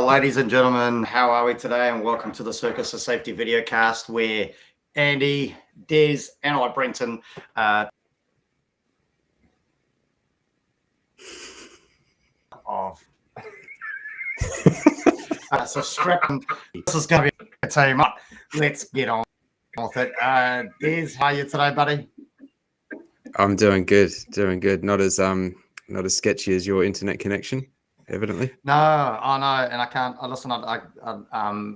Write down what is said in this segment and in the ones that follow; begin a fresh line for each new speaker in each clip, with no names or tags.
Well, ladies and gentlemen, how are we today? And welcome to the Circus of Safety videocast, where Andy, Des, and I, Brenton, of so strap in. This is going to be a team up. Let's get on with it. Des, how are you today, buddy?
I'm doing good. Not as sketchy as your internet connection, evidently.
No, I know, and I can't. Listen,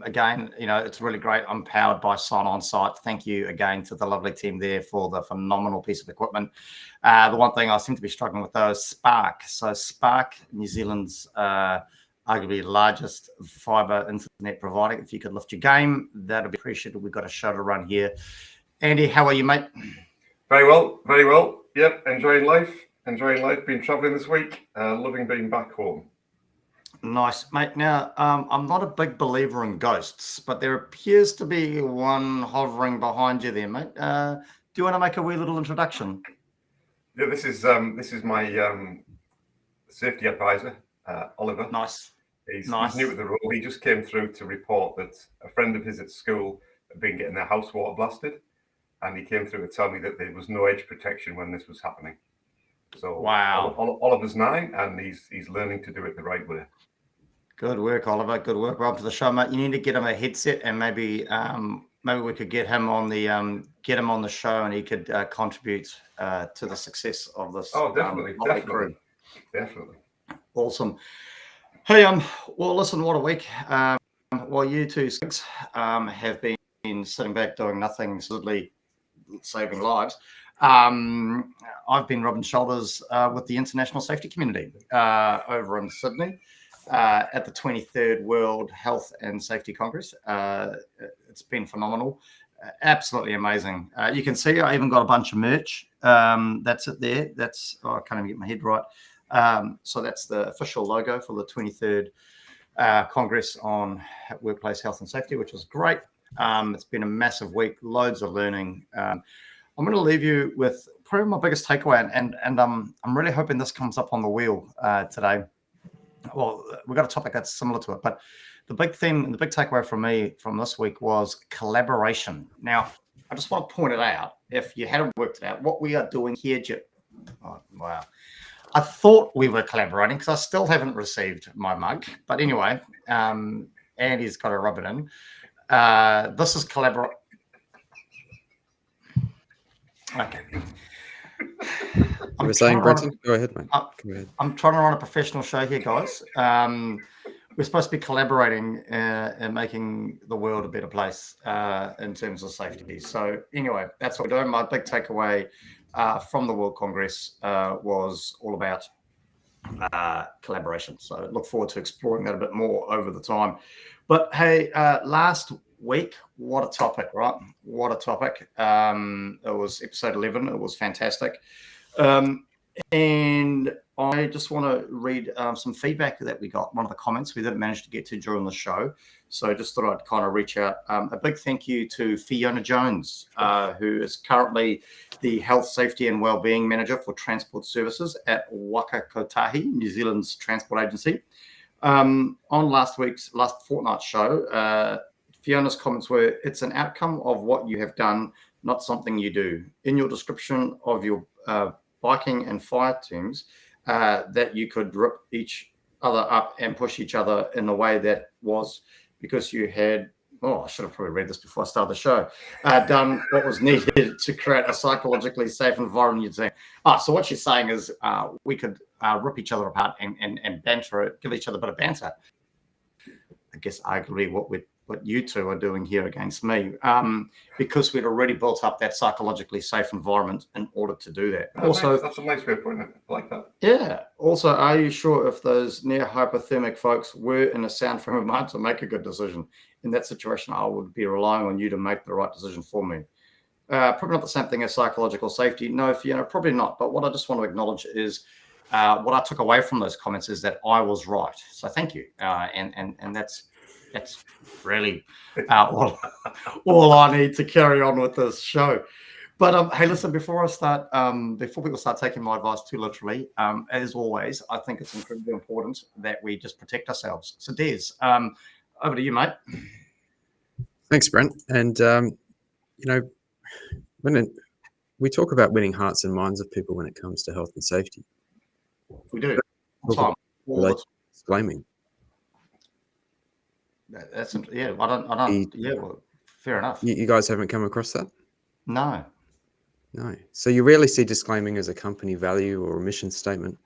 again, it's really great. I'm powered by Sign On Site. Thank you again to the lovely team there for the phenomenal piece of equipment. The one thing I seem to be struggling with though is Spark. So Spark, New Zealand's arguably largest fibre internet provider. If you could lift your game, that'd be appreciated. We've got a show to run here. Andy, how are you, mate?
Very well. Yep, enjoying life. Been travelling this week. Loving being back home.
Nice, mate. Now, I'm not a big believer in ghosts, but there appears to be one hovering behind you there, mate. Do you want to make a wee little introduction?
Yeah, this is my safety advisor, Oliver.
Nice.
He's new at the role. He just came through to report that a friend of his at school had been getting their house water blasted, and he came through to tell me that there was no edge protection when this was happening. So
wow,
Oliver's 9, and he's learning to do it the right way.
Good work, Oliver. Good work. Welcome to the show, mate. You need to get him a headset, and maybe we could get him on the show, and he could contribute to the success of this.
Oh, definitely.
Awesome. Hey, well, listen, what a week. Well, you two have been sitting back doing nothing, simply saving lives. I've been rubbing shoulders with the international safety community over in Sydney at the 23rd World Health and Safety Congress. It's been phenomenal, absolutely amazing. You can see I even got a bunch of merch. That's it there. I can't even get my head right. So that's the official logo for the 23rd Congress on Workplace Health and Safety, which was great. It's been a massive week, loads of learning. I'm going to leave you with probably my biggest takeaway, and I'm really hoping this comes up on the wheel today. Well, we've got a topic that's similar to it, but the big theme and the big takeaway from me from this week was collaboration. Now, I just want to point it out. If you hadn't worked it out, what we are doing here, oh, wow. I thought we were collaborating because I still haven't received my mug. But anyway, Andy's got to rub it in. This is collaboration. Okay.
I'm saying, Brenton, go ahead, mate.
I'm trying to run a professional show here, guys. We're supposed to be collaborating and making the world a better place in terms of safety. So anyway, that's what we're doing. My big takeaway from the World Congress was all about collaboration. So look forward to exploring that a bit more over the time. But hey, last week, what a topic, right? What a topic. It was episode 11. It was fantastic. And I just want to read some feedback that we got. One of the comments we didn't manage to get to during the show. So just thought I'd kind of reach out. A big thank you to Fiona Jones, who is currently the Health, Safety and Wellbeing Manager for Transport Services at Waka Kotahi, New Zealand's transport agency. On last fortnight's show, Fiona's comments were, it's an outcome of what you have done, not something you do. In your description of your biking and fire teams, that you could rip each other up and push each other in a way that was because you had, I should have probably read this before I started the show, done what was needed to create a psychologically safe environment. You'd say, so what she's saying is we could rip each other apart and banter it, give each other a bit of banter. I guess arguably what you two are doing here against me, because we'd already built up that psychologically safe environment in order to do that. Also,
that's a nice way of putting it. I like that.
Yeah. Also, are you sure if those near hypothermic folks were in a sound frame of mind to make a good decision? In that situation, I would be relying on you to make the right decision for me. Probably not the same thing as psychological safety. No, Fiona, probably not. But what I just want to acknowledge is what I took away from those comments is that I was right. So thank you. And that's really all I need to carry on with this show. But hey, listen, before people start taking my advice too literally, as always, I think it's incredibly important that we just protect ourselves. So Des, over to you, mate.
Thanks, Brent. And, we talk about winning hearts and minds of people when it comes to health and safety.
We do. All
Disclaiming.
That's yeah. I don't. Yeah. Well, fair enough.
You guys haven't come across that?
No.
So you rarely see disclaiming as a company value or a mission statement.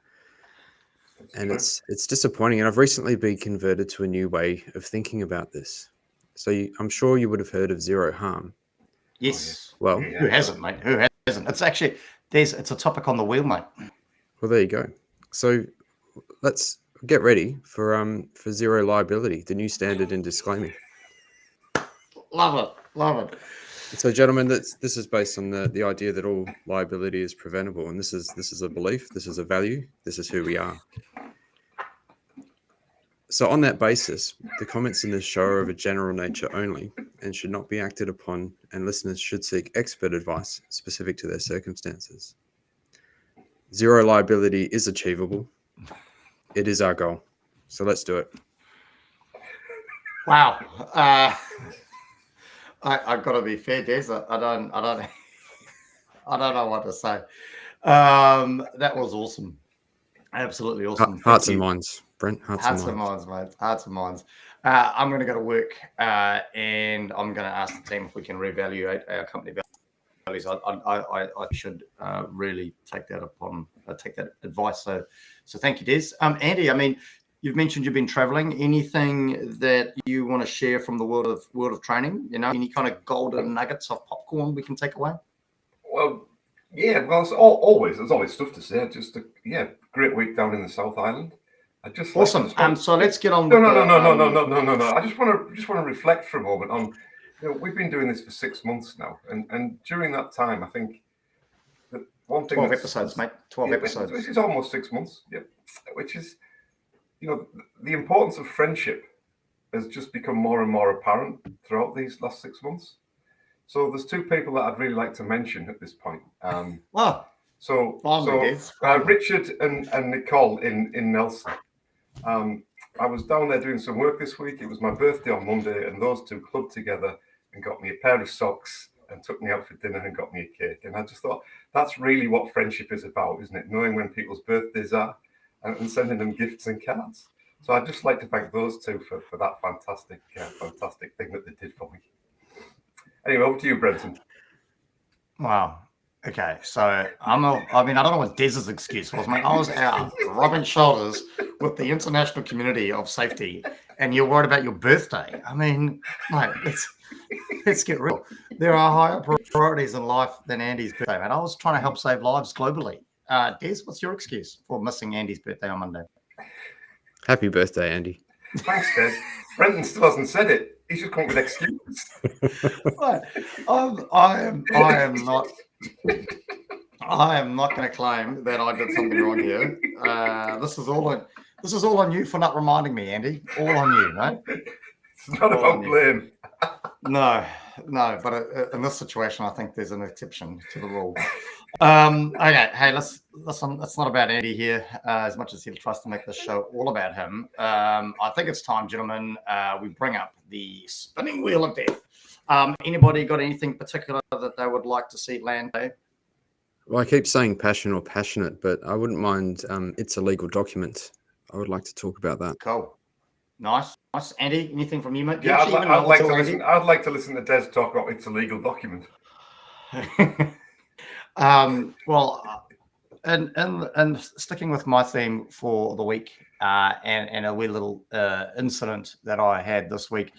And it's disappointing. And I've recently been converted to a new way of thinking about this. So I'm sure you would have heard of zero harm.
Yes.
Well,
who hasn't, mate? Who hasn't? It's actually it's a topic on the wheel, mate.
Well, there you go. So let's get ready for zero liability, the new standard in disclaiming.
Love it.
So, gentlemen, this is based on the idea that all liability is preventable, and this is a belief, this is a value, this is who we are. So, on that basis, the comments in this show are of a general nature only and should not be acted upon, and listeners should seek expert advice specific to their circumstances. Zero liability is achievable. It is our goal. So let's do it.
Wow. I've got to be fair, Des. I don't know what to say. That was awesome. Absolutely awesome.
Hearts and minds, Brent. Hearts and
minds, mate. Hearts and minds. I'm going to go to work and I'm going to ask the team if we can reevaluate our company values. I should really take that advice. So thank you, Des. Andy, I mean, you've mentioned you've been traveling. Anything that you want to share from the world of training? Any kind of golden nuggets of popcorn we can take away?
Well, yeah. Well, there's always stuff to say. Just great week down in the South Island.
Awesome. So let's get on.
No. I just want to reflect for a moment on. We've been doing this for 6 months now, and during that time, I think that one thing.
12 episodes, mate. 12 episodes.
Which is almost 6 months. Yeah. Which is. The importance of friendship has just become more and more apparent throughout these last 6 months. So there's two people that I'd really like to mention at this point. Richard and Nicole in Nelson. I was down there doing some work this week. It was my birthday on Monday, and those two clubbed together and got me a pair of socks and took me out for dinner and got me a cake. And I just thought that's really what friendship is about, isn't it? Knowing when people's birthdays are. And sending them gifts and cards. So I'd just like to thank those two for that fantastic thing that they did for me. Anyway, over to you, Brenton.
Wow. Okay. So I don't know what Des's excuse was, mate. I was out rubbing shoulders with the international community of safety, and you're worried about your birthday. I mean, mate, let's get real. There are higher priorities in life than Andy's birthday, mate. I was trying to help save lives globally. Des, what's your excuse for missing Andy's birthday on Monday?
Happy birthday, Andy.
Thanks, Des. Brendan still hasn't said it. He's just come up with excuses.
Right. I am not going to claim that I did something wrong here. This is all on you for not reminding me, Andy. All on you, right?
It's not about blame.
No. But in this situation, I think there's an exception to the rule. Okay, hey, listen. It's not about Andy here, as much as he tries to make this show all about him. I think it's time, gentlemen, we bring up the spinning wheel of death. Anybody got anything particular that they would like to see land today?
Well, I keep saying passion or passionate, but I wouldn't mind. It's a legal document. I would like to talk about that.
Cool. Nice. Andy, anything from you, mate?
Yeah, I'd like to listen to Des talk about it's a legal document.
Well, and sticking with my theme for the week, and a wee little incident that I had this week.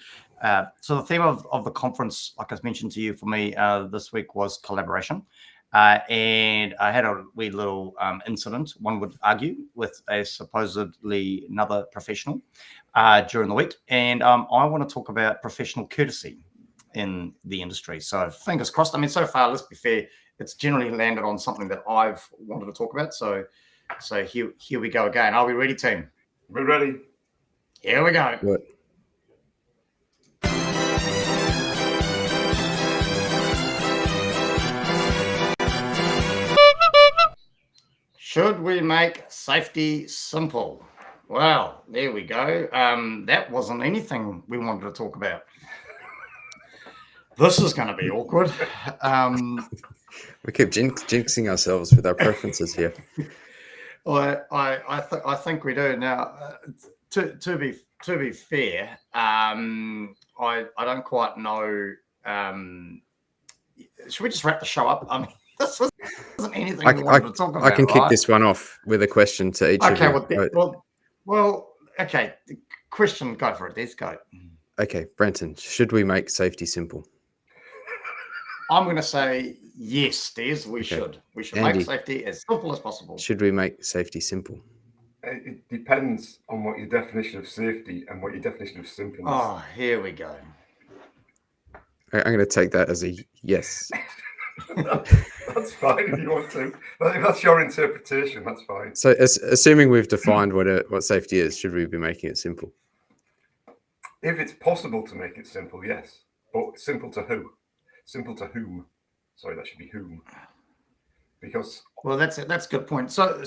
So the theme of the conference, like I mentioned to you, for me this week was collaboration. And I had a wee little incident, one would argue, with a supposedly another professional during the week. And I want to talk about professional courtesy in the industry. So fingers crossed. I mean, so far, let's be fair, it's generally landed on something that I've wanted to talk about. So here we go again. Are we ready, team?
We're ready.
Here we go.
Good.
we make safety simple? Well, there we go. That wasn't anything we wanted to talk about. This is going to be awkward.
We keep jinxing ourselves with our preferences here.
I think we do now. To be fair, I don't quite know. Should we just wrap the show up? I mean, this wasn't anything we wanted to talk about.
I can kick
right?
this one off with a question to each of you.
Well, okay. Question, go for it. Let's go.
Okay, Brenton, should we make safety simple?
I'm going to say yes, Des. We should. We should
Andy,
make safety as simple as possible.
Should we make safety simple?
It depends on what your definition of safety and what your definition of simple is.
Oh, here we go.
I'm going to take that as a yes.
That's fine if you want to. If that's your interpretation, that's fine.
So, assuming we've defined what safety is, should we be making it simple?
If it's possible to make it simple, yes. But simple to who? Simple to whom? Sorry, that should be whom. Because
that's a good point. So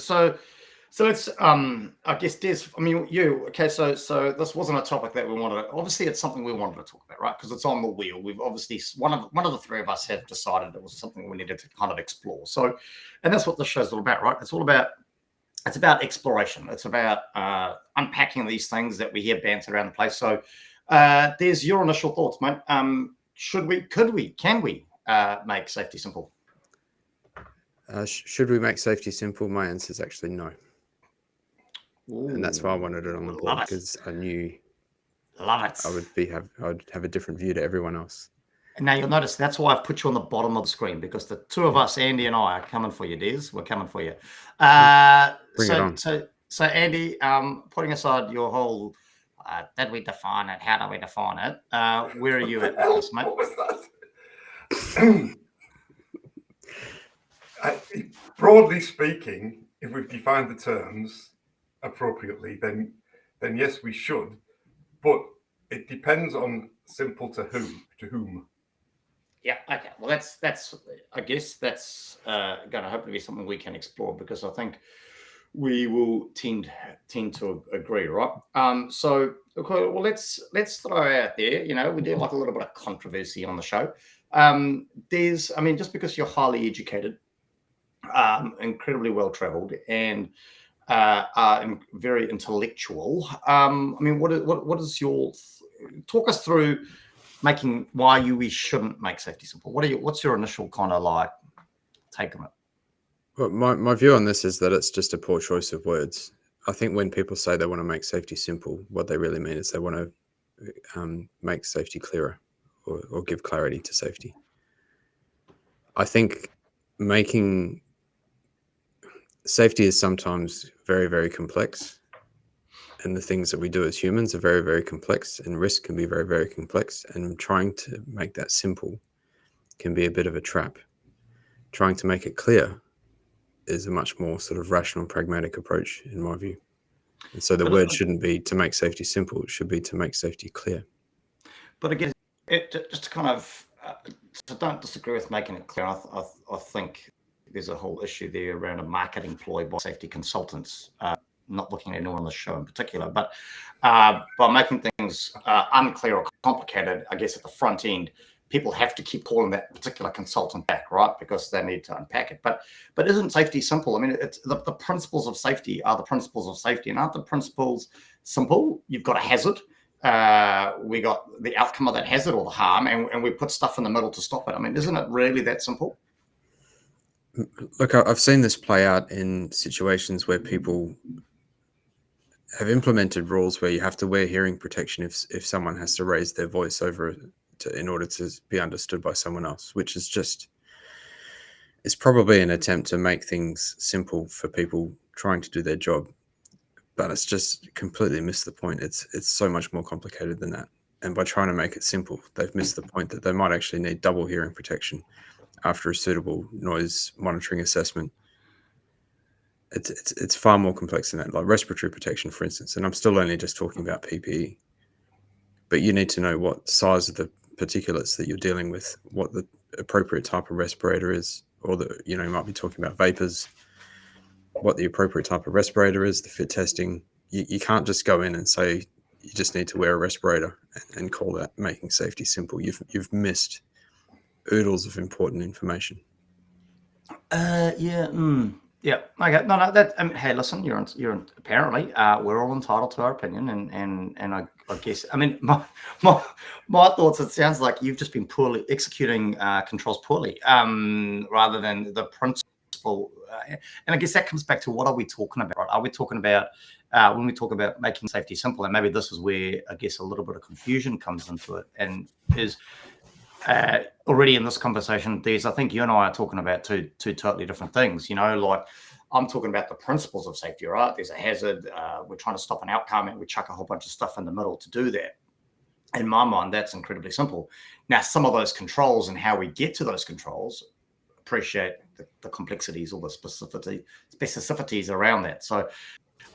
let's I guess Des, I mean you, okay, so this wasn't a topic that we wanted to, obviously it's something we wanted to talk about, right? Because it's on the wheel. We've obviously one of the three of us have decided it was something we needed to kind of explore. So, and that's what this show's all about, right? It's about exploration. It's about unpacking these things that we hear banter around the place. So there's your initial thoughts, mate. Can we make safety simple?
Should we make safety simple? My answer is actually no.
Ooh,
and that's why I wanted it on the board, because I knew I would have a different view to everyone else.
And now you'll notice that's why I've put you on the bottom of the screen, because the two of us, Andy and I, are coming for you, Des. We're coming for you.
Bring it on.
So Andy, putting aside your whole did we define it? How do we define it? Where are you at with this, mate?
What was that? Broadly speaking, if we've defined the terms appropriately, then yes, we should. But it depends on simple to whom.
Yeah. Okay. Well, that's. I guess that's going to hopefully be something we can explore, because I think we will tend to agree, right? So, okay, well, let's throw out there. You know, we do like a little bit of controversy on the show. Just because you're highly educated, incredibly well traveled, and very intellectual. What is your talk us through why we shouldn't make safety simple? What's your initial kind of like take on it?
Well, my view on this is that it's just a poor choice of words. I think when people say they want to make safety simple, what they really mean is they want to make safety clearer or give clarity to safety. I think making safety is sometimes very, very complex, and the things that we do as humans are very, very complex, and risk can be very, very complex, and trying to make that simple can be a bit of a trap. Trying to make it clear is a much more sort of rational, pragmatic approach, in my view. And so the word shouldn't be to make safety simple, it should be to make safety clear.
But again, just to kind of, so don't disagree with making it clear. I think there's a whole issue there around a marketing ploy by safety consultants, not looking at anyone on the show in particular, but by making things unclear or complicated, I guess at the front end, people have to keep calling that particular consultant back, right? Because they need to unpack it. But isn't safety simple? I mean, it's the principles of safety are the principles of safety, and aren't the principles simple? You've got a hazard. We got the outcome of that hazard or the harm, and we put stuff in the middle to stop it. I mean, isn't it really that simple?
Look, I've seen this play out in situations where people have implemented rules where you have to wear hearing protection if someone has to raise their voice in order to be understood by someone else, which is it's probably an attempt to make things simple for people trying to do their job, but it's just completely missed the point. It's so much more complicated than that. And by trying to make it simple, they've missed the point that they might actually need double hearing protection after a suitable noise monitoring assessment. It's far more complex than that, like respiratory protection, for instance. And I'm still only just talking about PPE, but you need to know what size of the particulates that you're dealing with, what the appropriate type of respirator is, or you might be talking about vapors. what the appropriate type of respirator is, the fit testing. You can't just go in and say you just need to wear a respirator and call that making safety simple. You've missed oodles of important information.
Yeah. Yeah. Okay. No. That. Hey, listen. You're apparently. We're all entitled to our opinion, and I guess. I mean, my thoughts. It sounds like you've just been poorly executing controls poorly, rather than the principle. And I guess that comes back to what are we talking about? Are we talking about when we talk about making safety simple? And maybe this is where I guess a little bit of confusion comes into it, and is. Already in this conversation, I think you and I are talking about two totally different things. Like I'm talking about the principles of safety, right? There's a hazard. We're trying to stop an outcome, and we chuck a whole bunch of stuff in the middle to do that. In my mind, that's incredibly simple. Now, some of those controls and how we get to those controls appreciate the complexities or the specificities around that. So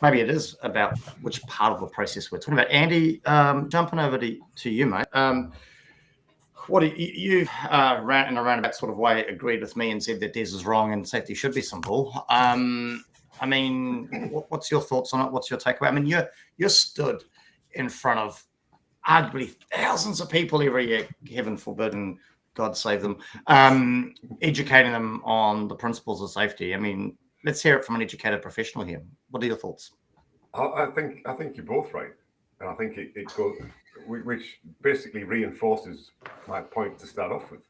maybe it is about which part of the process we're talking about. Andy, jumping over to you, mate. What you ran in a roundabout sort of way agreed with me and said that Des is wrong and safety should be simple. I mean, what's your thoughts on it? What's your takeaway? I mean, you're stood in front of arguably thousands of people every year, heaven forbid, and God save them, educating them on the principles of safety. I mean, let's hear it from an educated professional here. What are your thoughts?
I think you're both right, and I think it goes, which basically reinforces my point to start off with.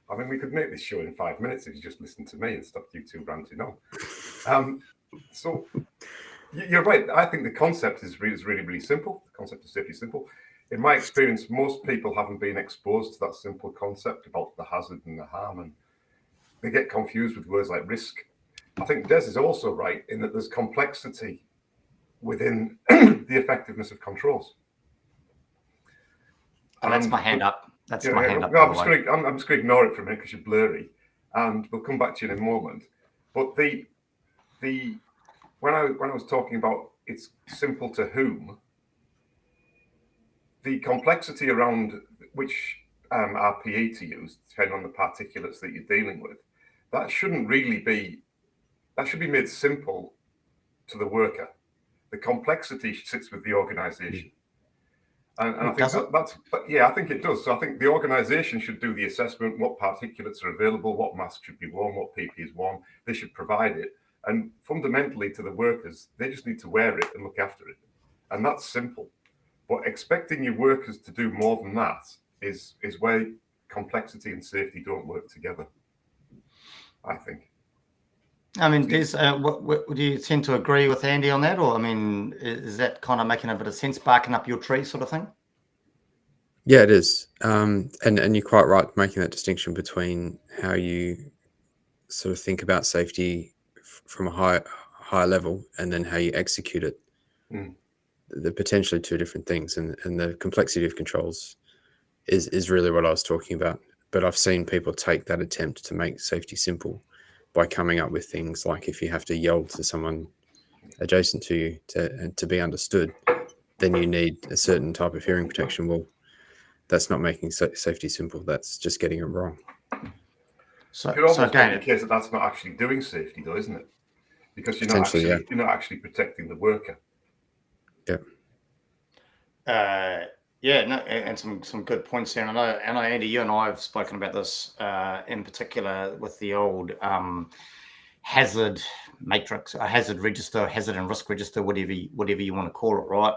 I mean, we could make this show in 5 minutes if you just listened to me and stopped you two ranting on. So you're right. I think the concept is really simple. The concept of safety is simple. In my experience, most people haven't been exposed to that simple concept about the hazard and the harm, and they get confused with words like risk. I think Des is also right in that there's complexity within the effectiveness of controls.
Oh, that's my hand up. That's my hand up. No,
I'm just going to ignore it for a minute because you're blurry, and we'll come back to you in a moment. But when I was talking about it's simple to whom, the complexity around which RPE to use, depending on the particulates that you're dealing with, that shouldn't really be. That should be made simple to the worker. The complexity sits with the organisation. And I think I think it does. So I think the organisation should do the assessment, what particulates are available, what mask should be worn, what PP is worn. They should provide it. And fundamentally to the workers, they just need to wear it and look after it. And that's simple. But expecting your workers to do more than that is where complexity and safety don't work together, I think.
I mean, Des, do you tend to agree with Andy on that? Or, I mean, is that kind of making a bit of sense, barking up your tree sort of thing?
Yeah, it is. And you're quite right making that distinction between how you sort of think about safety from a high level and then how you execute it. They're potentially two different things. And the complexity of controls is really what I was talking about. But I've seen people take that attempt to make safety simple by coming up with things like if you have to yell to someone adjacent to you to be understood, then you need a certain type of hearing protection. Well, that's not making safety simple. That's just getting it wrong.
So it could almost be the case that that's not actually doing safety, though, isn't it? Because you're not actually protecting the worker.
Yeah.
And some good points there. And I know, Andy, you and I have spoken about this in particular with the old hazard matrix, a hazard register, hazard and risk register, whatever you want to call it, right?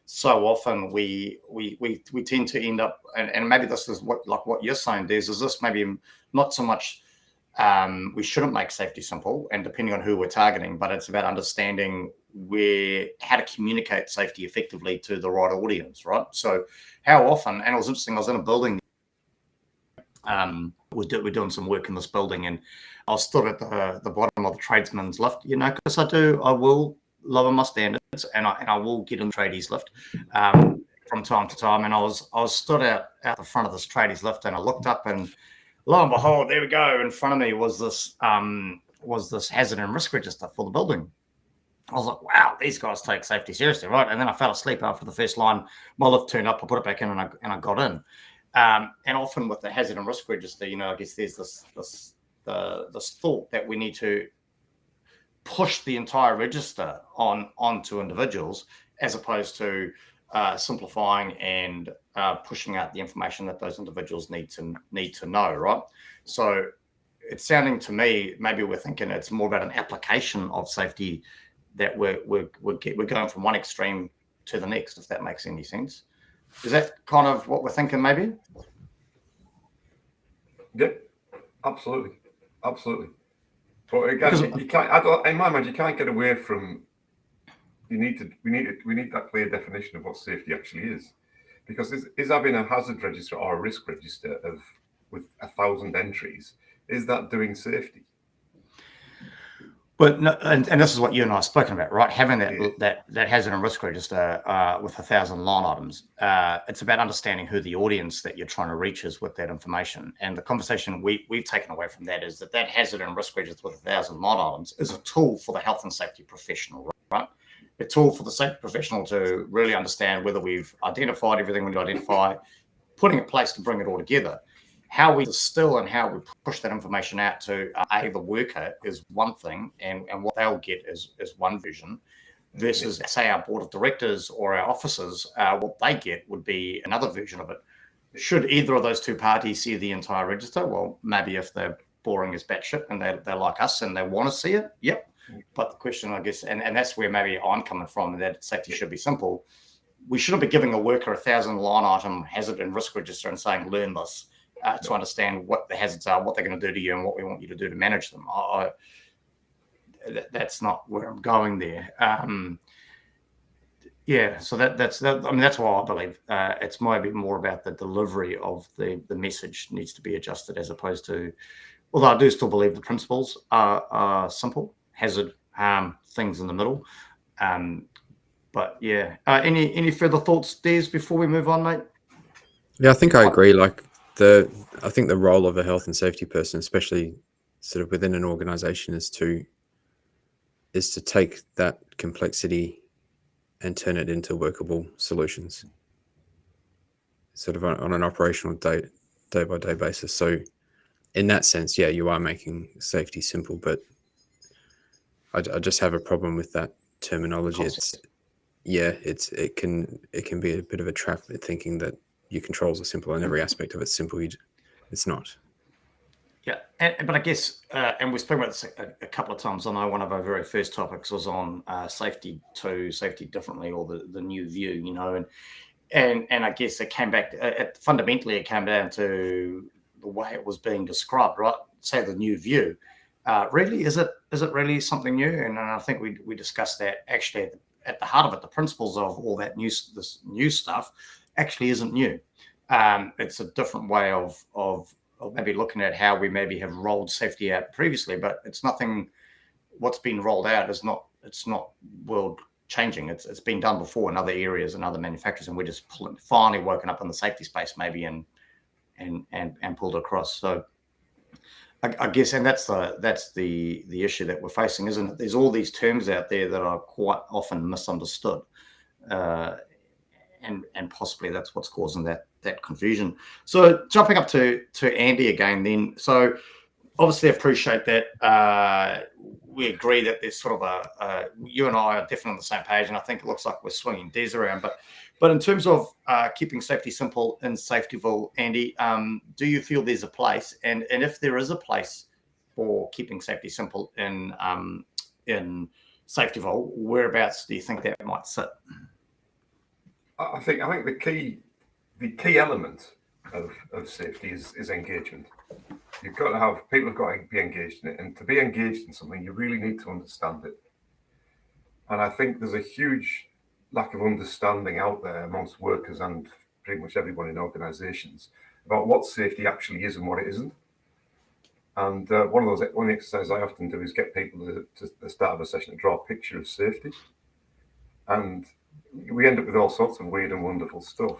So often we tend to end up, and maybe this is what you're saying, Des, is this maybe not so much we shouldn't make safety simple, and depending on who we're targeting, but it's about understanding how to communicate safety effectively to the right audience, right? So how often, and it was interesting, I was in a building, we're doing some work in this building, and I was stood at the bottom of the tradesman's lift, because I will lower my standards, and I will get in the tradies lift from time to time, and I was stood out the front of this tradies lift, and I looked up, and lo and behold, there we go. In front of me was this hazard and risk register for the building. I was like, wow, these guys take safety seriously, right? And then I fell asleep after the first line. My lift turned up, I put it back in, and I got in. And often with the hazard and risk register, I guess there's this thought that we need to push the entire register onto individuals, as opposed to simplifying and pushing out the information that those individuals need to know, right? So it's sounding to me, maybe we're thinking it's more about an application of safety, that we're going from one extreme to the next, if that makes any sense. Is that kind of what we're thinking, maybe?
Yeah, absolutely. But again, you can't. In my mind, you can't get away from. We need that clear definition of what safety actually is, because is having a hazard register or a risk register with 1,000 entries, is that doing safety?
But no, and this is what you and I have spoken about, right? Having that hazard and risk register with 1,000 line items. It's about understanding who the audience that you're trying to reach is with that information. And the conversation we've taken away from that is that hazard and risk register with 1,000 line items is a tool for the health and safety professional, right? A tool for the safety professional to really understand whether we've identified everything we need to identify, putting in place to bring it all together. How we distill and how we push that information out to the worker is one thing, and what they'll get is one vision, versus, say, our board of directors or our officers, what they get would be another version of it. Should either of those two parties see the entire register? Well, maybe if they're boring as batshit and they're like us and they want to see it, yep. But the question, I guess, and that's where maybe I'm coming from, that safety should be simple. We shouldn't be giving a worker 1,000 line item hazard and risk register and saying, learn this. To understand what the hazards are, what they're going to do to you, and what we want you to do to manage them. That's not where I'm going there. So that's I mean, that's why I believe it's maybe more about the delivery of the message needs to be adjusted, as opposed to, although I do still believe the principles are simple: hazard, harm, things in the middle. But yeah, any further thoughts, Des, before we move on, mate?
Yeah, I think I agree. I think the role of a health and safety person, especially sort of within an organization, is to take that complexity and turn it into workable solutions, sort of on an operational day by day basis. So in that sense, yeah, you are making safety simple, but I just have a problem with that terminology. It can be a bit of a trap, thinking that your controls are simple and every aspect of it's simple. It's not.
Yeah, but I guess, and we've spoken about this a couple of times. I know one of our very first topics was on safety differently, or the new view, and I guess it came back. Fundamentally, it came down to the way it was being described, right? Say the new view. Really, is it really something new? And I think we discussed that actually at the heart of it. The principles of all that this new stuff actually isn't new. It's a different way of maybe looking at how we maybe have rolled safety out previously, but it's nothing. What's been rolled out it's not world changing. It's been done before in other areas and other manufacturers, and we're just finally woken up in the safety space maybe and pulled across. So I guess, and that's the issue that we're facing, isn't it? There's all these terms out there that are quite often misunderstood. And possibly that's what's causing that confusion. So jumping up to Andy again then. So obviously appreciate that we agree that there's sort of you and I are definitely on the same page, and I think it looks like we're swinging Des around. But in terms of keeping safety simple in Safetyville, Andy, do you feel there's a place, and if there is a place for keeping safety simple in Safetyville, whereabouts do you think that might sit?
I think the key element of safety is engagement. You've got to have people have got to be engaged in it, and to be engaged in something, you really need to understand it. And I think there's a huge lack of understanding out there amongst workers and pretty much everyone in organisations about what safety actually is and what it isn't. And one of the exercises I often do is get people to the start of a session to draw a picture of safety, and we end up with all sorts of weird and wonderful stuff,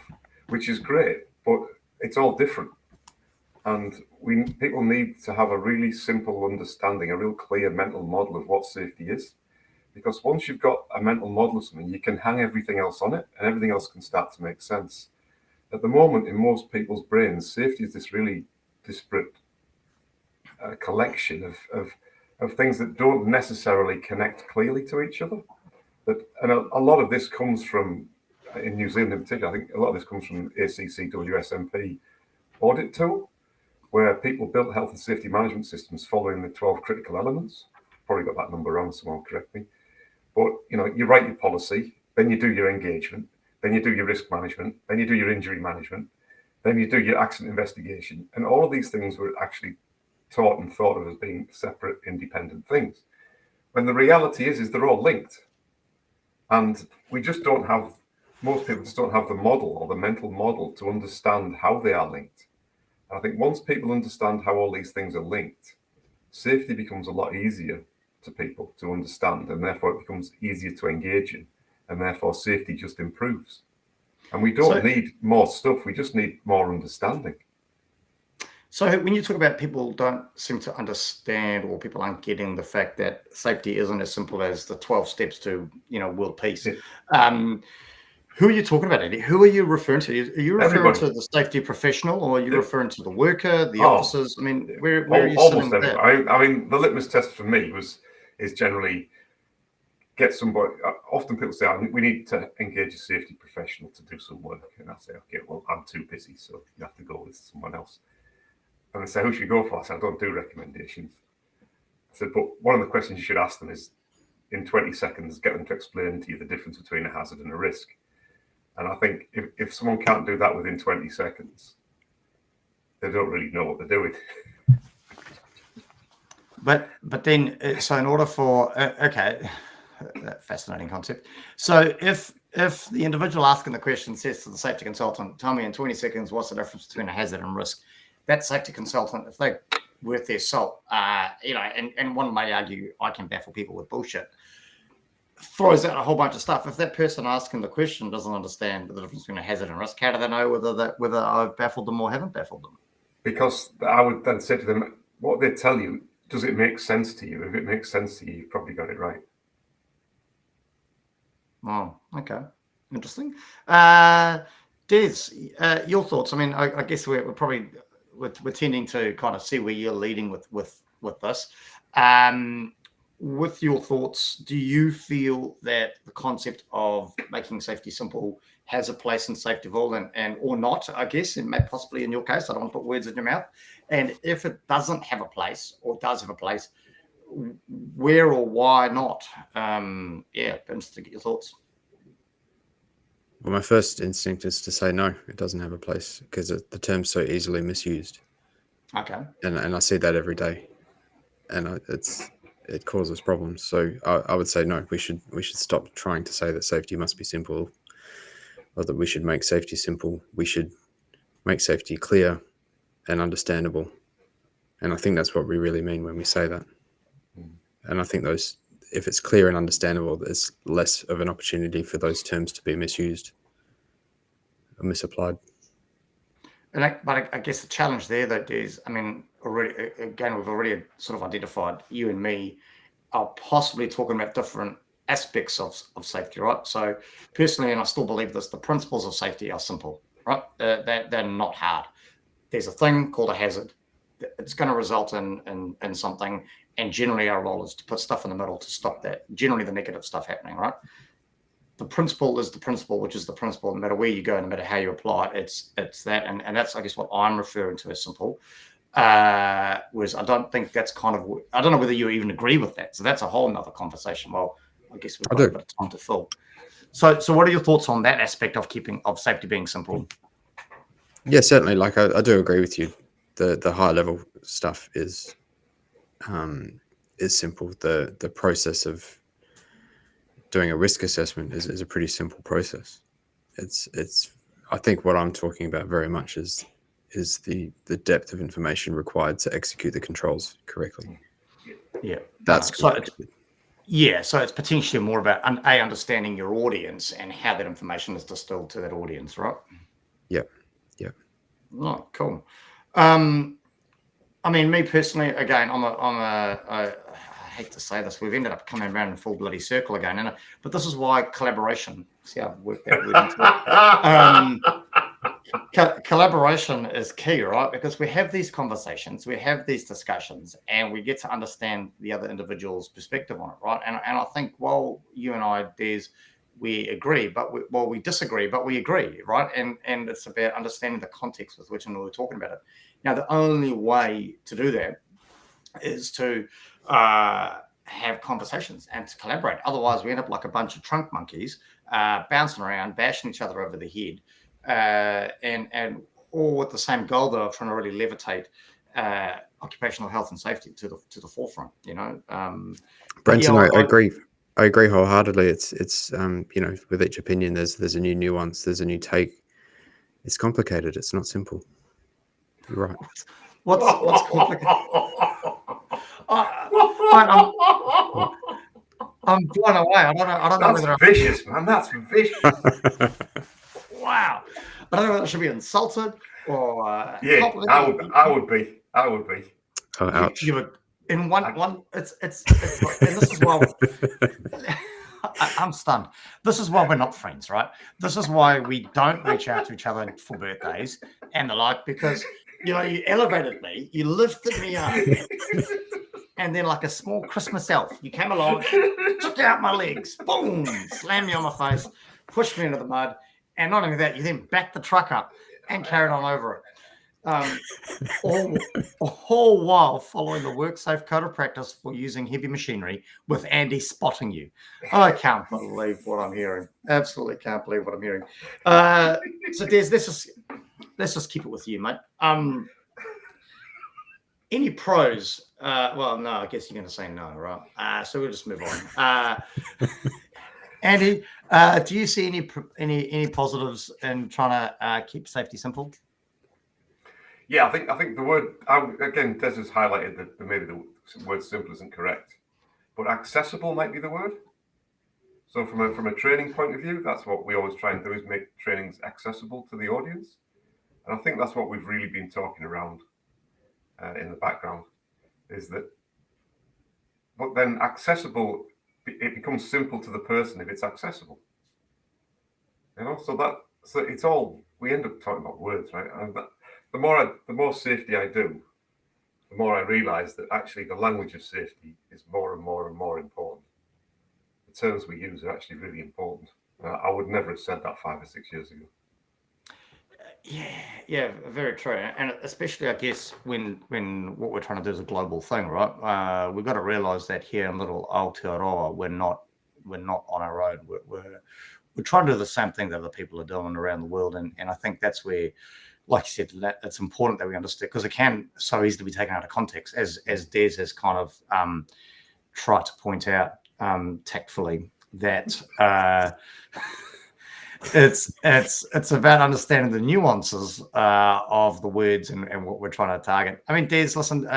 which is great, but it's all different. And people need to have a really simple understanding, a real clear mental model of what safety is. Because once you've got a mental model of something, you can hang everything else on it, and everything else can start to make sense. At the moment, in most people's brains, safety is this really disparate collection of of things that don't necessarily connect clearly to each other. And a lot of this comes from, in New Zealand in particular, I think a lot of this comes from ACCWSMP audit tool, where people built health and safety management systems following the 12 critical elements. Probably got that number wrong, someone correct me. But you write your policy, then you do your engagement, then you do your risk management, then you do your injury management, then you do your accident investigation. And all of these things were actually taught and thought of as being separate, independent things. When the reality is they're all linked. And we just don't have, most people just don't have the model or the mental model to understand how they are linked. And I think once people understand how all these things are linked, safety becomes a lot easier to people to understand, and therefore it becomes easier to engage in, and therefore safety just improves. And we don't need more stuff, we just need more understanding.
So when you talk about people don't seem to understand, or people aren't getting the fact that safety isn't as simple as the 12 steps to, world peace.
Yeah.
Who are you talking about, Andy? Who are you referring to? Are you referring
Everybody.
to the safety professional, or are you referring to the worker, the officers? I mean, where are you
almost
sitting there?
I mean, the litmus test for me is generally get somebody. Often people say, we need to engage a safety professional to do some work. And I say, okay, well, I'm too busy, so you have to go with someone else. And they say, who should you go for? I said, I don't do recommendations. I said, but one of the questions you should ask them is, in 20 seconds, get them to explain to you the difference between a hazard and a risk. And I think if someone can't do that within 20 seconds, they don't really know what they're doing.
But then, so in order for, fascinating concept. So if the individual asking the question says to the safety consultant, tell me in 20 seconds, what's the difference between a hazard and risk? That safety consultant, if they're worth their salt, and one may argue I can baffle people with bullshit, throws out a whole bunch of stuff. If that person asking the question doesn't understand the difference between a hazard and risk, how do they know whether I've baffled them or haven't baffled them?
Because I would then say to them, what they tell you, does it make sense to you? If it makes sense to you, you've probably got it right.
Oh, okay. Interesting. Des, your thoughts? I mean, I guess we're probably we're tending to kind of see where you're leading with this. With your thoughts, do you feel that the concept of making safety simple has a place in safetyville and or not, I guess, and possibly in your case, I don't want to put words in your mouth. And if it doesn't have a place or does have a place, where or why not? Interested to get your thoughts.
Well, my first instinct is to say no, it doesn't have a place because the term's so easily misused.
Okay.
And I see that every day, and it causes problems. So I would say no. We should stop trying to say that safety must be simple, or that we should make safety simple. We should make safety clear and understandable. And I think that's what we really mean when we say that. And I think if it's clear and understandable, there's less of an opportunity for those terms to be misused or misapplied.
But I guess the challenge there, though, is, I mean, we've already sort of identified you and me are possibly talking about different aspects of safety, right? So personally, and I still believe this, the principles of safety are simple, right? They're not hard. There's a thing called a hazard. It's going to result in something, and generally our role is to put stuff in the middle to stop that, generally the negative stuff happening, right? The principle is the principle, which is the principle no matter where you go, no matter how you apply it, it's that. And that's, I guess, what I'm referring to as simple. Whereas I don't think that's I don't know whether you even agree with that. So that's a whole nother conversation. Well, I guess we've got a bit of time to fill. So what are your thoughts on that aspect of safety being simple?
Yeah, certainly. Like I do agree with you. The high level stuff is simple. The process of doing a risk assessment is a pretty simple process. It's I think what I'm talking about very much is the depth of information required to execute the controls correctly.
Yeah,
that's
so it's potentially more about understanding your audience and how that information is distilled to that audience, right?
Yeah.
Oh, cool. I mean, me personally, again, I hate to say this, we've ended up coming around in full bloody circle again, but this is why collaboration. See, I've worked that word into it. collaboration is key, right? Because we have these conversations, we have these discussions, and we get to understand the other individual's perspective on it, right? And I think, well, you and I, Des, we agree, but we disagree, but we agree, right? And it's about understanding the context with which we're talking about it. Now, the only way to do that is to have conversations and to collaborate. Otherwise, we end up like a bunch of trunk monkeys bouncing around, bashing each other over the head, and all with the same goal, though, of trying to really levitate occupational health and safety to the forefront.
Brenton, I agree. I agree wholeheartedly. It's with each opinion, there's a new nuance, there's a new take. It's complicated. It's not simple. You're right.
What's complicated? I'm blown away. I don't know whether
That's vicious, man. That's vicious.
Wow. I don't know whether I should be insulted or
yeah. I would be.
Oh, ouch.
You would in one. It's like, and this is why I'm stunned. This is why we're not friends, right? This is why we don't reach out to each other for birthdays and the like, because you elevated me, you lifted me up. And then, like a small Christmas elf, you came along, took out my legs, boom, slammed me on my face, pushed me into the mud. And not only that, you then backed the truck up and carried on over it. All while following the WorkSafe code of practice for using heavy machinery with Andy spotting you. I can't believe what I'm hearing. Absolutely can't believe what I'm hearing. So, Des, let's just keep it with you, mate. Any pros? Well, no, I guess you're going to say no, right? So we'll just move on. Andy, do you see any positives in trying to keep safety simple?
Yeah, I think the word again, Des has highlighted that maybe the word simple isn't correct, but accessible might be the word. So from a training point of view, that's what we always try and do, is make trainings accessible to the audience, and I think that's what we've really been talking around in the background, is that. But then accessible, it becomes simple to the person if it's accessible. So it's all, we end up talking about words, right? And the more safety I do, the more I realise that actually the language of safety is more and more and more important. The terms we use are actually really important. I would never have said that 5 or 6 years ago.
Yeah, very true, and especially I guess when what we're trying to do is a global thing, right? We've got to realise that here in little Aotearoa, we're not on our own. We're trying to do the same thing that other people are doing around the world, and I think that's where, like you said, that it's important that we understand, because it can so easily be taken out of context, as Des has kind of tried to point out tactfully that. It's about understanding the nuances of the words and what we're trying to target. I mean, Des, listen,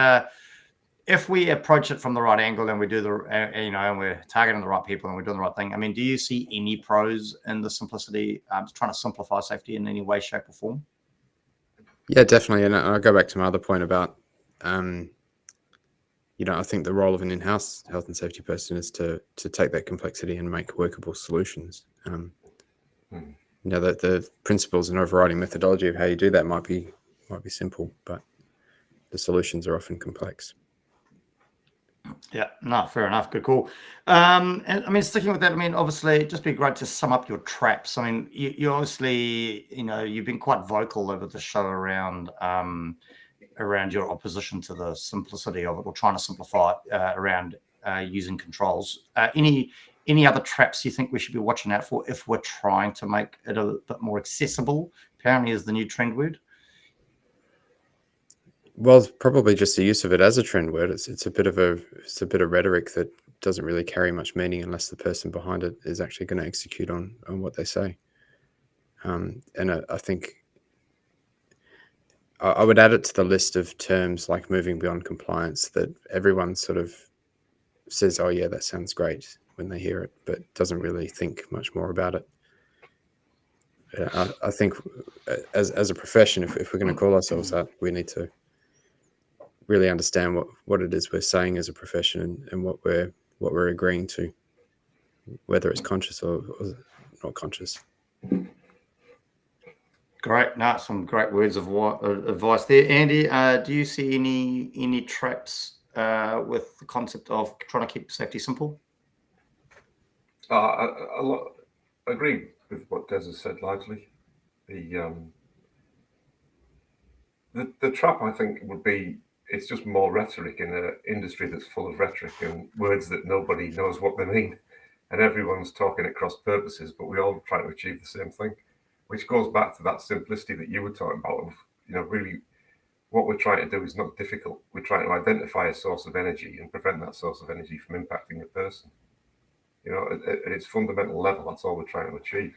if we approach it from the right angle and we do and we're targeting the right people and we're doing the right thing, I mean, do you see any pros in the simplicity, trying to simplify safety in any way, shape, or form?
Yeah, definitely. And I'll go back to my other point about, I think the role of an in-house health and safety person is to take that complexity and make workable solutions. The principles and overriding methodology of how you do that might be simple, but the solutions are often complex.
Yeah, no, fair enough. Good call. And I mean, sticking with that, I mean, obviously, it'd just be great to sum up your traps. I mean, you obviously, you've been quite vocal over the show around your opposition to the simplicity of it, or trying to simplify it around using controls. Any other traps you think we should be watching out for if we're trying to make it a bit more accessible? Apparently, is the new trend word.
Well, probably just the use of it as a trend word. It's a bit of rhetoric that doesn't really carry much meaning unless the person behind it is actually going to execute on what they say. And I think I would add it to the list of terms like moving beyond compliance that everyone sort of says, "Oh yeah, that sounds great," when they hear it, but doesn't really think much more about it. I think as a profession, if we're going to call ourselves that, we need to really understand what it is we're saying as a profession and what we're agreeing to, whether it's conscious or not conscious.
Great. No, some great words of advice there. Andy, do you see any traps with the concept of trying to keep safety simple?
I agree with what Des has said largely. The trap, I think, would be it's just more rhetoric in an industry that's full of rhetoric and words that nobody knows what they mean. And everyone's talking at cross purposes, but we all try to achieve the same thing, which goes back to that simplicity that you were talking about of, really what we're trying to do is not difficult. We're trying to identify a source of energy and prevent that source of energy from impacting a person. At its fundamental level, that's all we're trying to achieve.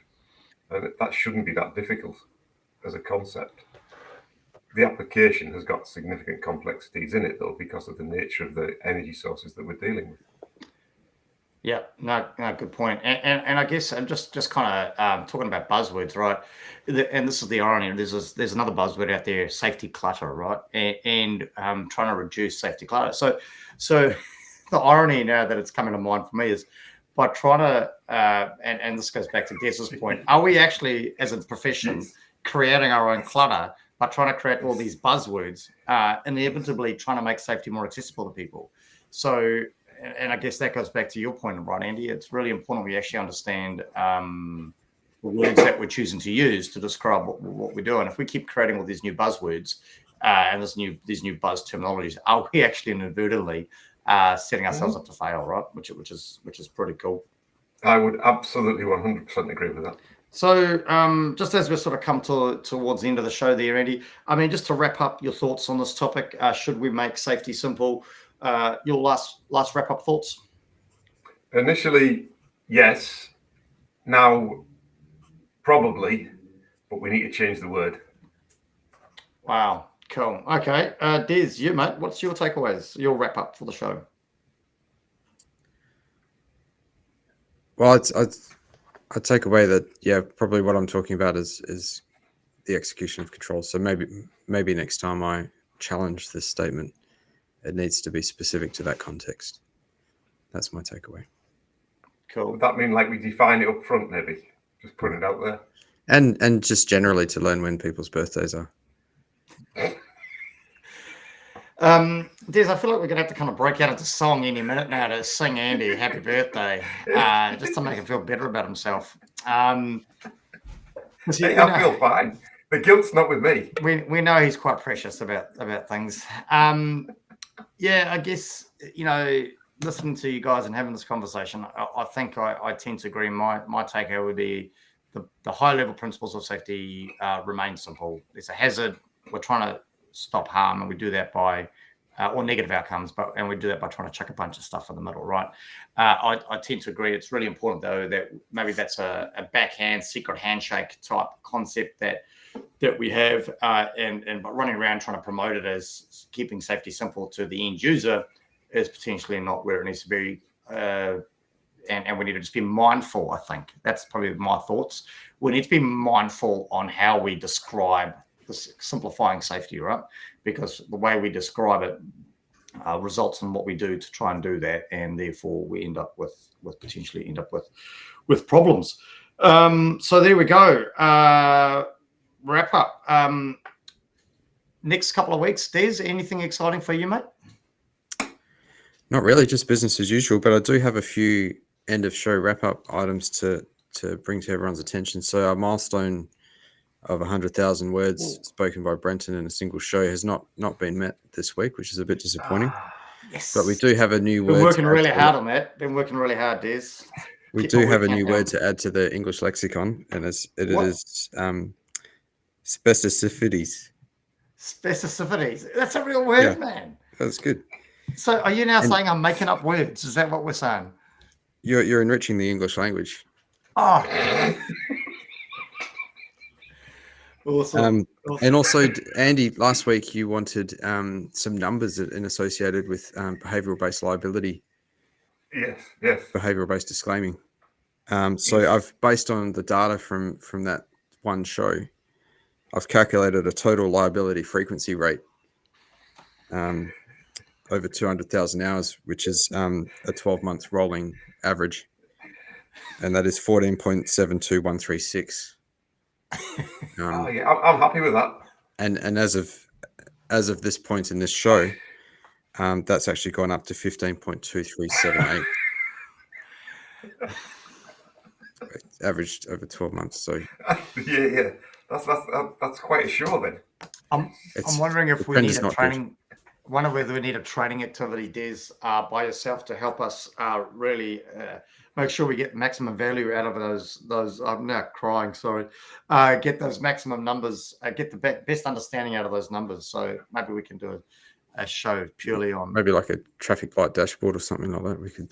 And that shouldn't be that difficult as a concept. The application has got significant complexities in it, though, because of the nature of the energy sources that we're dealing with.
Yeah, no, good point. And I guess I'm just kind of talking about buzzwords, right? And this is the irony. There's another buzzword out there, safety clutter, right? And trying to reduce safety clutter. So the irony now that it's coming to mind for me is by trying to, and this goes back to Des's point, are we actually, as a profession, creating our own clutter by trying to create all these buzzwords, inevitably trying to make safety more accessible to people? So, and I guess that goes back to your point, right, Andy? It's really important we actually understand the words that we're choosing to use to describe what we're doing. If we keep creating all these new buzzwords and these new buzz terminologies, are we actually inadvertently setting ourselves up to fail, right? Which is pretty cool.
I would absolutely 100% agree with that.
So just as we sort of come towards the end of the show there, Andy, I mean, just to wrap up your thoughts on this topic, should we make safety simple? Your last wrap up thoughts?
Initially, yes. Now, probably, but we need to change the word.
Wow, cool. Okay, Des, you mate, what's your takeaways? Your wrap up for the show?
Well, I take away that probably what I'm talking about is the execution of control. So maybe next time I challenge this statement, it needs to be specific to that context. That's my takeaway.
Cool.
Would that mean like we define it up front, maybe? Just put it out there.
And just generally to learn when people's birthdays are.
Des, I feel like we're gonna have to kind of break out into song any minute now to sing Andy happy birthday, just to make him feel better about himself.
I feel fine. The guilt's not with me.
We know he's quite precious about things. Yeah, I guess, listening to you guys and having this conversation, I think I tend to agree. My takeaway would be the high level principles of safety remain simple. There's a hazard. We're trying to stop harm, and we do that by or negative outcomes, and we do that by trying to chuck a bunch of stuff in the middle, right? I tend to agree. It's really important, though, that maybe that's a backhand secret handshake type concept that we have, and by running around trying to promote it as keeping safety simple to the end user is potentially not where it needs to be. And we need to just be mindful. I think that's probably my thoughts. We need to be mindful on how we describe this simplifying safety, right? Because the way we describe it results in what we do to try and do that, and therefore we potentially end up with problems. So there we go. Wrap up. Next couple of weeks, Des, anything exciting for you, mate?
Not really, just business as usual, but I do have a few end of show wrap up items to bring to everyone's attention. So our milestone of 100,000 words spoken by Brenton in a single show has not been met this week, which is a bit disappointing.
Yes.
But we do have a new word.
Been working really hard on that. Been working really hard, Des.
We do have a new word to add to the English lexicon, and it is specificities.
Specificities. That's a real word, man.
That's good.
So are you now saying I'm making up words? Is that what we're saying?
You're enriching the English language.
Oh. Awesome.
And also, Andy, last week you wanted some numbers associated with behavioural-based liability.
Yes.
Behavioural-based disclaiming. So I've, based on the data from that one show, I've calculated a total liability frequency rate over 200,000 hours, which is a 12-month rolling average. And that is 14.72136.
Yeah, I'm happy with that.
And as of this point in this show, that's actually gone up to 15.2378. Averaged over 12 months. So
yeah. That's quite a show then.
I'm wondering if
the
we
trend
need
is
a
not good.
training. Wonder whether we need a training activity, Des, by yourself to help us really make sure we get maximum value out of those. I'm now crying. Sorry. Get those maximum numbers. Get the best understanding out of those numbers. So maybe we can do a show purely on
Maybe like a traffic light dashboard or something like that. We could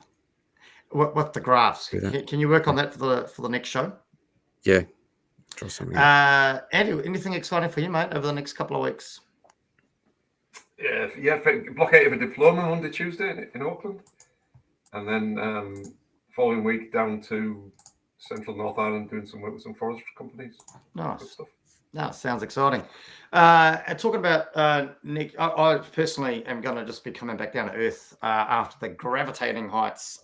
with the graphs.
do that.
Can you work on that for the next show?
Yeah, draw something up.
Andy, anything exciting for you, mate, over the next couple of weeks?
Yeah. Block out of a diploma Monday, Tuesday in Auckland, and then following week down to Central North Island doing some work with some forestry companies.
Nice.
Good stuff.
No, sounds exciting. Talking about Nick, I personally am going to just be coming back down to earth after the levitating heights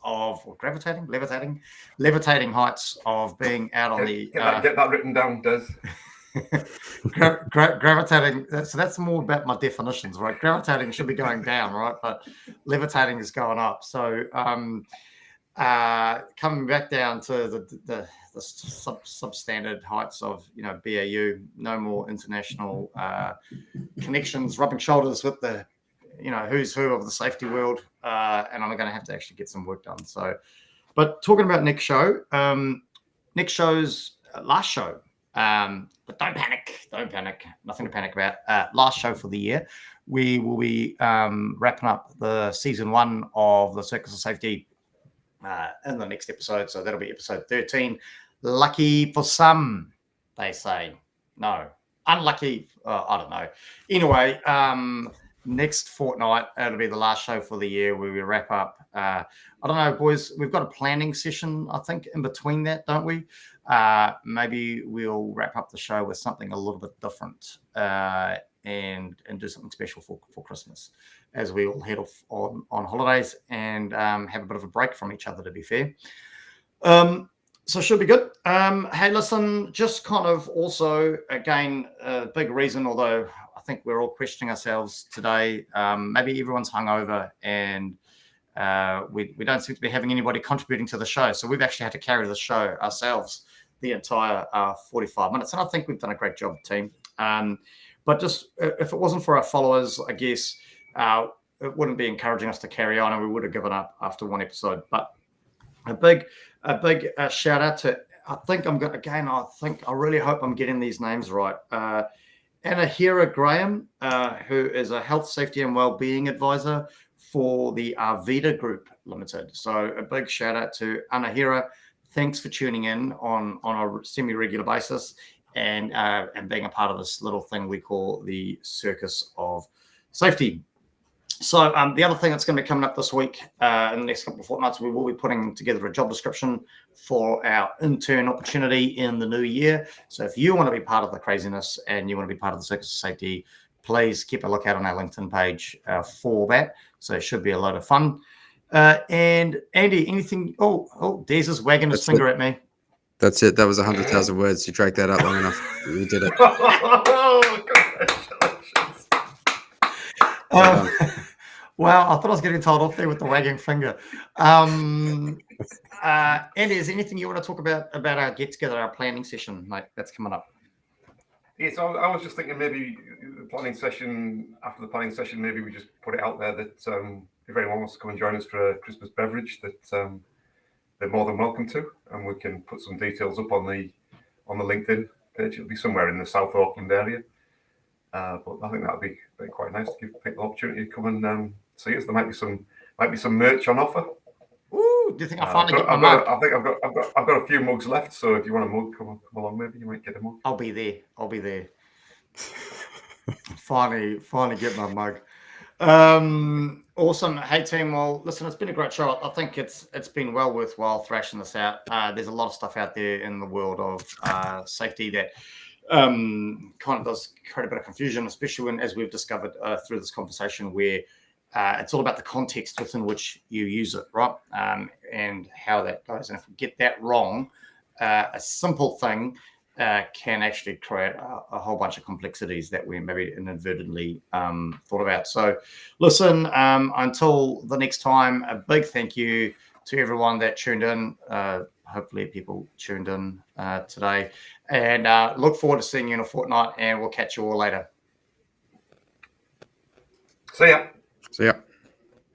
of being out on the.
Get that written down, Des.
Gravitating. So that's more about my definitions, right? Gravitating should be going down, right? But levitating is going up. So coming back down to the substandard heights of BAU, no more international connections, rubbing shoulders with the who's who of the safety world, and I'm going to have to actually get some work done. So, but talking about Nick's show, Nick's show's last show, but don't panic, nothing to panic about. Last show for the year, we will be wrapping up the season 1 of the Circus of Safety in the next episode. So that'll be episode 13. Lucky for some, they say. No, unlucky. I don't know. Anyway, next fortnight, it'll be the last show for the year where we wrap up. I don't know, boys. We've got a planning session, I think, in between that, don't we? Maybe we'll wrap up the show with something a little bit different and do something special for Christmas, as we all head off on holidays and have a bit of a break from each other, to be fair. So it should be good. Hey, listen, just kind of also, again, a big reason, although I think we're all questioning ourselves today, maybe everyone's hungover and we don't seem to be having anybody contributing to the show. So we've actually had to carry the show ourselves the entire 45 minutes. And I think we've done a great job, team. But just if it wasn't for our followers, I guess it wouldn't be encouraging us to carry on, and we would have given up after one episode. But a big shout out to, I really hope I'm getting these names right. Anahira Graham, who is a health, safety and wellbeing advisor for the Arvida Group Limited. So a big shout out to Anahira. Thanks for tuning in on a semi-regular basis and being a part of this little thing we call the Circus of Safety. So the other thing that's going to be coming up this week, in the next couple of fortnights, we will be putting together a job description for our intern opportunity in the new year. So if you want to be part of the craziness and you want to be part of the Circus of Safety, please keep a lookout on our LinkedIn page for that. So it should be a lot of fun. And Andy, anything? Oh, Des is wagging his finger at me.
That's it. That was 100,000 words. You dragged that out long enough. You did it.
Congratulations.
Well, I thought I was getting told off there with the wagging finger. Andy, is there anything you want to talk about our get-together, our planning session, mate, that's coming up?
Yeah, so I was just thinking maybe after the planning session, maybe we just put it out there that if anyone wants to come and join us for a Christmas beverage, that they're more than welcome to, and we can put some details up on the LinkedIn page. It'll be somewhere in the South Auckland area. But I think that would be quite nice to give people the opportunity to come and see us. There might be some merch on offer.
Ooh, do you think I'll finally get my mug?
I think I've got a few mugs left. So if you want a mug, come along. Maybe you might get a mug.
I'll be there. finally get my mug. Awesome. Hey team. Well, listen, it's been a great show. I think it's been well worthwhile thrashing this out. There's a lot of stuff out there in the world of safety that kind of does create a bit of confusion, especially when, as we've discovered through this conversation, where it's all about the context within which you use it, right? And how that goes. And if we get that wrong, a simple thing can actually create a whole bunch of complexities that we maybe inadvertently thought about. So listen, until the next time, a big thank you to everyone that tuned in. Hopefully people tuned in today, and look forward to seeing you in a fortnight, and we'll catch you all later.
See ya.
So yeah.